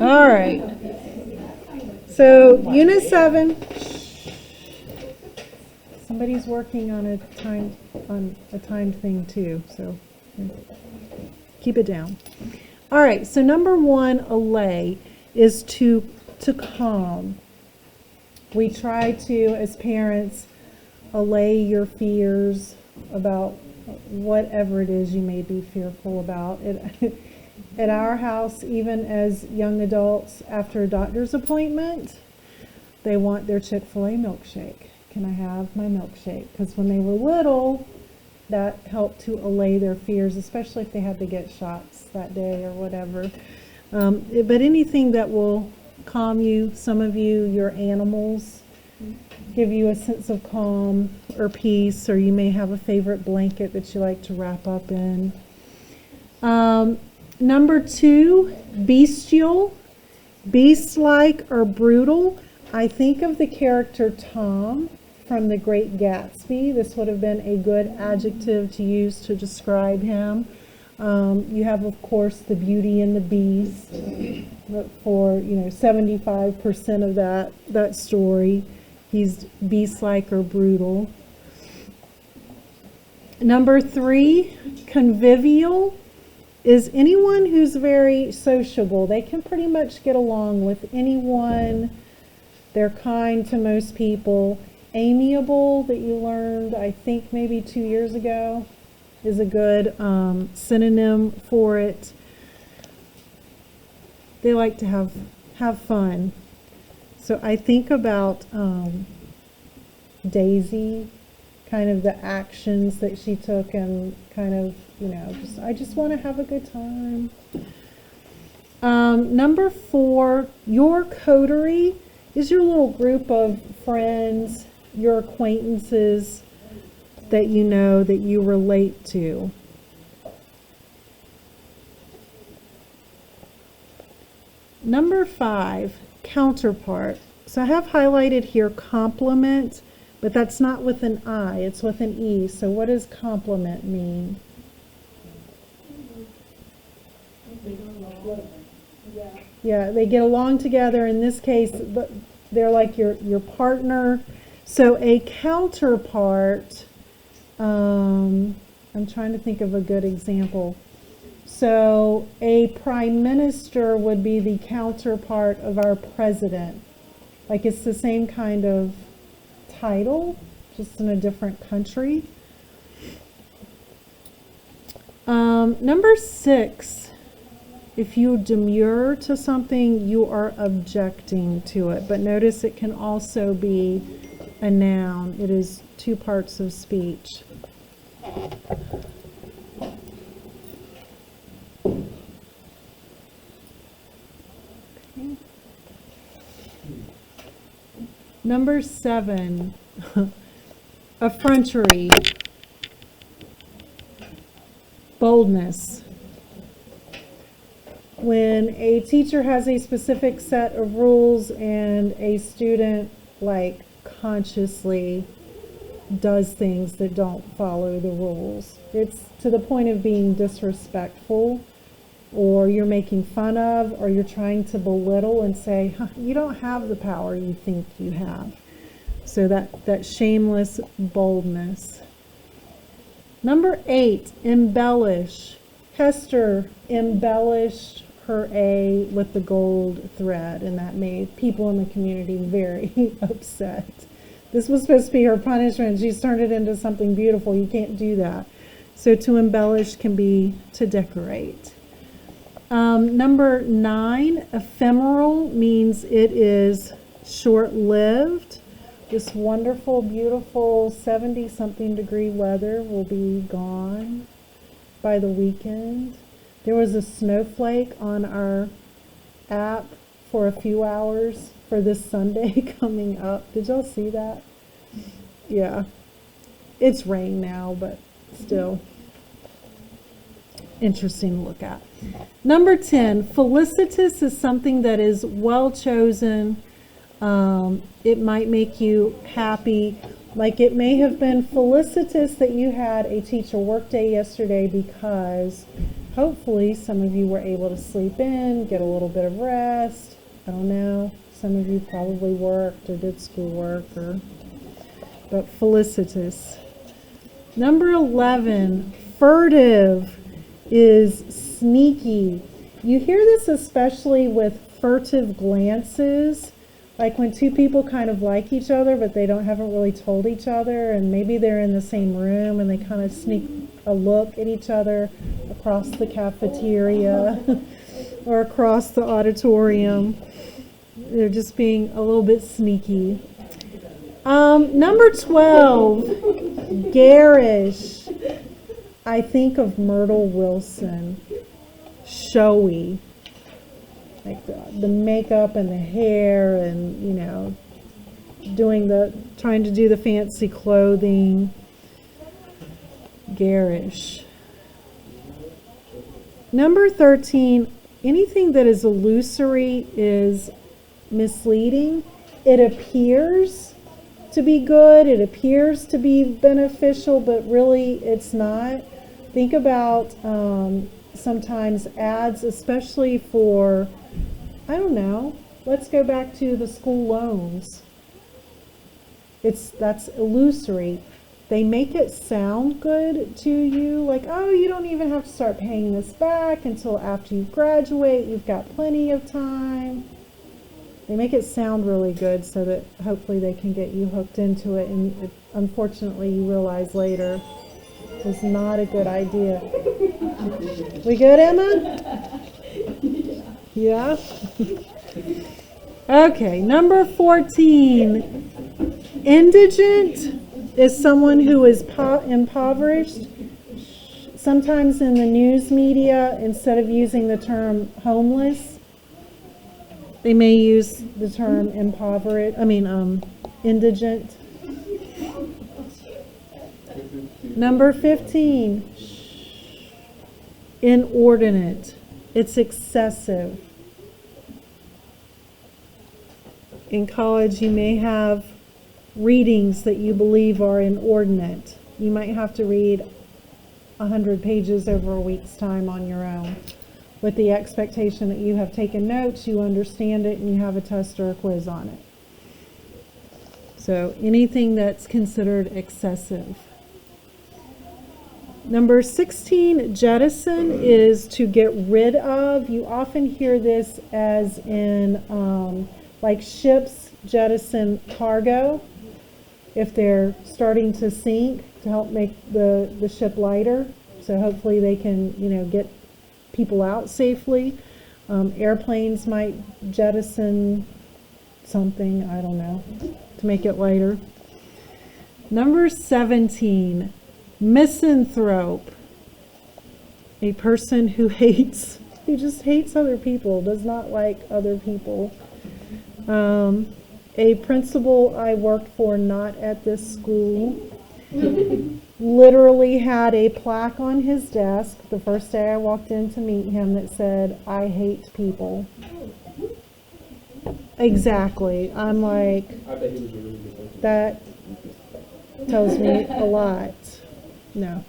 All right. So Unit 7. Somebody's working on a timed thing too, so keep it down. All right, so number 1, allay, is to calm. We try to, as parents, allay your fears about whatever it is you may be fearful about. At our house, even as young adults, after a doctor's appointment, they want their Chick-fil-A milkshake. Can I have my milkshake? Because when they were little, that helped to allay their fears, especially if they had to get shots that day or whatever. But anything that will calm you, some of you, your animals, give you a sense of calm or peace, or you may have a favorite blanket that you like to wrap up in. Number 2, bestial, beast-like or brutal. I think of the character Tom from The Great Gatsby. This would have been a good adjective to use to describe him. You have, of course, the Beauty and the Beast. For 75% of that story, he's beast-like or brutal. Number 3, convivial, is anyone who's very sociable. They can pretty much get along with anyone. They're kind to most people. Amiable, that you learned, I think maybe 2 years ago, is a good synonym for it. They like to have fun. So I think about Daisy, kind of the actions that she took, and kind of, I just want to have a good time. Number 4, your coterie is your little group of friends, your acquaintances that you know, that you relate to. Number 5, counterpart. So I have highlighted here complement, but that's not with an I, it's with an E. So what does complement mean? Yeah, they get along together. In this case, they're like your partner. So a counterpart, I'm trying to think of a good example. So a prime minister would be the counterpart of our president. Like, it's the same kind of title, just in a different country. Number 6, if you demur to something, you are objecting to it. But notice it can also be a noun. It is 2 parts of speech. Okay. Number 7, effrontery, boldness. When a teacher has a specific set of rules and a student consciously does things that don't follow the rules, it's to the point of being disrespectful, or you're making fun of, or you're trying to belittle and say, you don't have the power you think you have. So that shameless boldness. Number 8, embellish. Hester embellished her A with the gold thread, and that made people in the community very upset. This was supposed to be her punishment. She's turned it into something beautiful. You can't do that. So to embellish can be to decorate. Number 9, ephemeral, means it is short-lived. This wonderful, beautiful 70-something degree weather will be gone by the weekend. There was a snowflake on our app for a few hours for this Sunday coming up. Did y'all see that? Yeah. It's rain now, but still interesting to look at. Number 10, felicitous is something that is well chosen. It might make you happy. Like, it may have been felicitous that you had a teacher work day yesterday because hopefully some of you were able to sleep in, get a little bit of rest. I don't know. Some of you probably worked or did schoolwork, but felicitous. Number 11, furtive is sneaky. You hear this especially with furtive glances, like when two people kind of like each other, but they haven't really told each other, and maybe they're in the same room and they kind of sneak a look at each other across the cafeteria or across the auditorium. They're just being a little bit sneaky. Number 12, garish. I think of Myrtle Wilson. Showy. Like the makeup and the hair and, trying to do the fancy clothing. Garish. Number 13, anything that is illusory is misleading. It appears to be good, it appears to be beneficial, but really it's not. Think about sometimes ads, especially for, I don't know, let's go back to the school loans. That's illusory. They make it sound good to you, like, oh, you don't even have to start paying this back until after you graduate. You've got plenty of time. They make it sound really good so that hopefully they can get you hooked into it, and unfortunately you realize later it was not a good idea. We good, Emma? Yeah? Okay, number 14. Indigent is someone who is impoverished. Sometimes in the news media, instead of using the term homeless, they may use the term indigent. Number 15, inordinate. It's excessive. In college, you may have readings that you believe are inordinate. You might have to read 100 pages over a week's time on your own, with the expectation that you have taken notes, you understand it, and you have a test or a quiz on it. So anything that's considered excessive. Number 16, jettison, is to get rid of. You often hear this as in like ships jettison cargo if they're starting to sink, to help make the ship lighter. So hopefully they can, get people out safely. Airplanes might jettison something, I don't know, to make it lighter. Number 17, misanthrope. A person who just hates other people, does not like other people. A principal I worked for, not at this school, literally had a plaque on his desk the first day I walked in to meet him that said, "I hate people." Exactly. I'm like, I bet he was a really good person. that tells me a lot. No.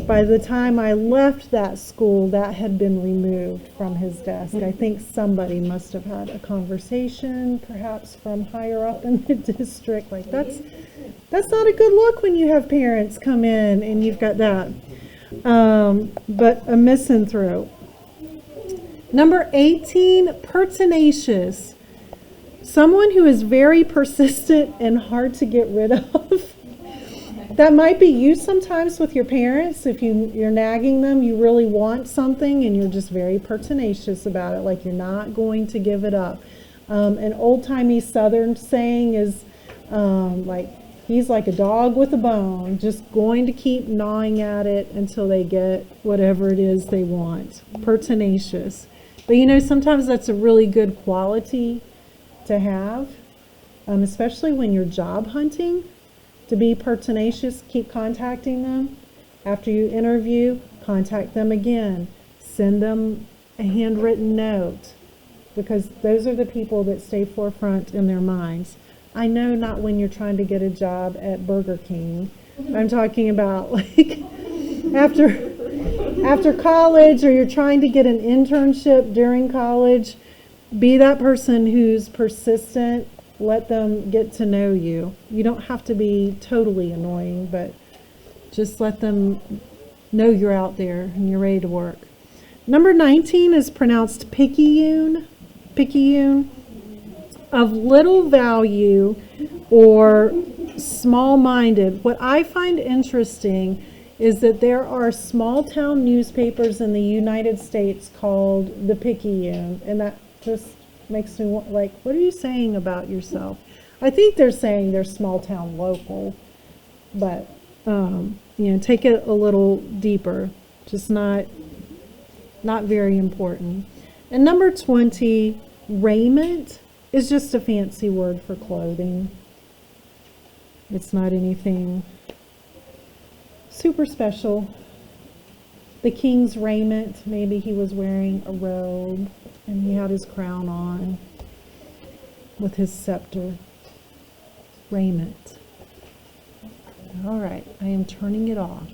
By the time I left that school, that had been removed from his desk. I think somebody must have had a conversation, perhaps from higher up in the district, like that's not a good look when you have parents come in and you've got that. But a misanthrope. Number 18, pertinacious. Someone who is very persistent and hard to get rid of. That might be you sometimes with your parents. If you're nagging them, you really want something and you're just very pertinacious about it, like you're not going to give it up. An old-timey Southern saying is like, he's like a dog with a bone, just going to keep gnawing at it until they get whatever it is they want. Pertinacious. But sometimes that's a really good quality to have, especially when you're job hunting. To be pertinacious, keep contacting them. After you interview, contact them again. Send them a handwritten note, because those are the people that stay forefront in their minds. I know not when you're trying to get a job at Burger King. I'm talking about like after after college, or you're trying to get an internship during college, be that person who's persistent. Let them get to know you. You don't have to be totally annoying, but just let them know you're out there and you're ready to work. Number 19 is pronounced picayune. Picayune. Of little value or small-minded. What I find interesting is that there are small town newspapers in the United States called the Picayune, and that just makes me want, like, what are you saying about yourself? I think they're saying they're small town local, but take it a little deeper. Just not very important. And number 20, raiment is just a fancy word for clothing. It's not anything super special. The king's raiment, maybe he was wearing a robe and he had his crown on with his scepter. Raiment. All right, I am turning it off.